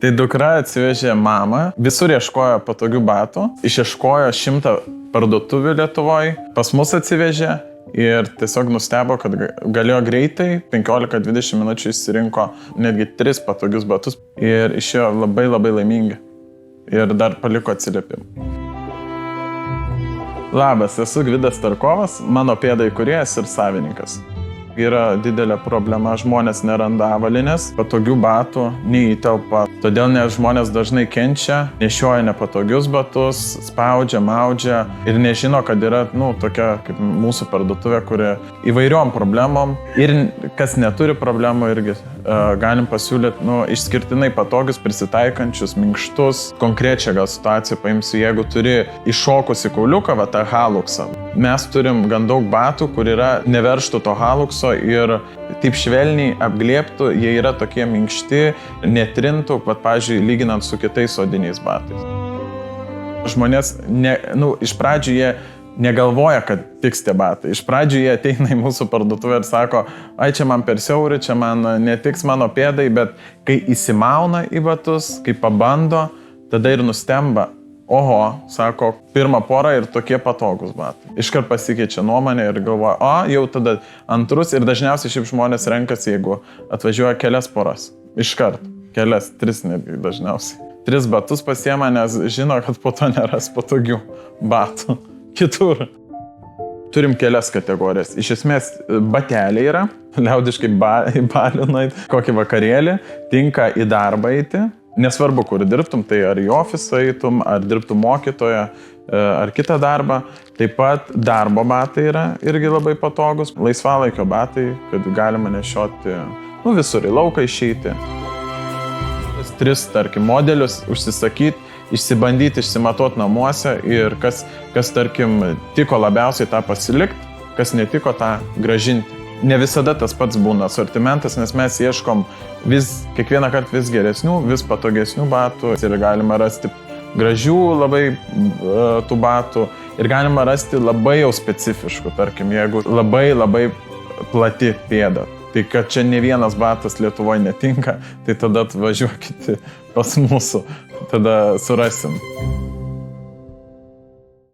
Tai dukra atsivežė mamą, visur ieškojo patogių batų, išieškojo 100 parduotuvių Lietuvoje, pas mus atsivežė ir tiesiog nustebo, kad galėjo greitai, 15-20 minučių išsirinko netgi 3 patogius batus ir išėjo labai laimingi ir dar paliko atsiliepimą. Labas, esu Gvidas Tarkovas, mano pėda įkūrėjas ir savininkas. Yra didelė problema, žmonės neranda avalynės, patogių batų neįtelpa. Todėl nes žmonės dažnai kenčia, nešioja nepatogius batus, spaudžia, maudžia ir nežino, kad yra tokia kaip mūsų parduotuvė, kuri įvairiom problemom ir kas neturi problemų irgi galim pasiūlyti išskirtinai patogius, prisitaikančius, minkštus. Konkrečią gal situaciją paimsiu, jeigu turi iššokusi kauliuką, tą haluksą. Mes turim gan daug batų, kur yra neverštų to halukso ir taip švelniai apglėptų, jie yra tokie minkšti, netrintų, pavyzdžiui, lyginant su kitais odiniais batais. Žmonės, iš pradžių jie negalvoja, kad tiks tie batai. Iš pradžių jie ateina į mūsų parduotuvę ir sako, ai čia man per siauri, čia man netiks mano pėdai, bet kai įsimauna į batus, kai pabando, tada ir nustemba. Oho, sako, pirmą porą ir tokie patogus batai. Iškart pasikeičia nuomonė ir galvoja, jau tada antrus ir dažniausiai šiaip žmonės renkasi, jeigu atvažiuoja kelias poras. Iškart, kelias, 3 netgi dažniausiai. 3 batus pasiema, nes žino, kad po to neras patogių batų kitur. Turim kelias kategorijas. Iš esmės, bateliai yra, liaudiškai balinai, kokį vakarėlį, tinka į darbą eiti. Nesvarbu, kur dirbtum, tai ar į ofisą eitum, ar dirbtum mokytoją, ar kitą darbą. Taip pat darbo batai yra irgi labai patogus, laisvalaikio batai, kad galima nešioti visur į lauką išeiti. 3, tarkim, modelius užsisakyti, išsibandyti, išsimatuoti namuose ir kas, tarkim, tiko labiausiai tą pasilikti, kas netiko tą gražinti. Ne visada tas pats būna asortimentas, nes mes ieškom kiekvieną kartą vis geresnių, vis patogesnių batų ir galima rasti gražių labai tų batų ir galima rasti labai jau specifiškų, tarkim, jeigu labai plati pėda. Tai kad čia ne vienas batas Lietuvoje netinka, tai tada atvažiuokite pas mūsų, tada surasim.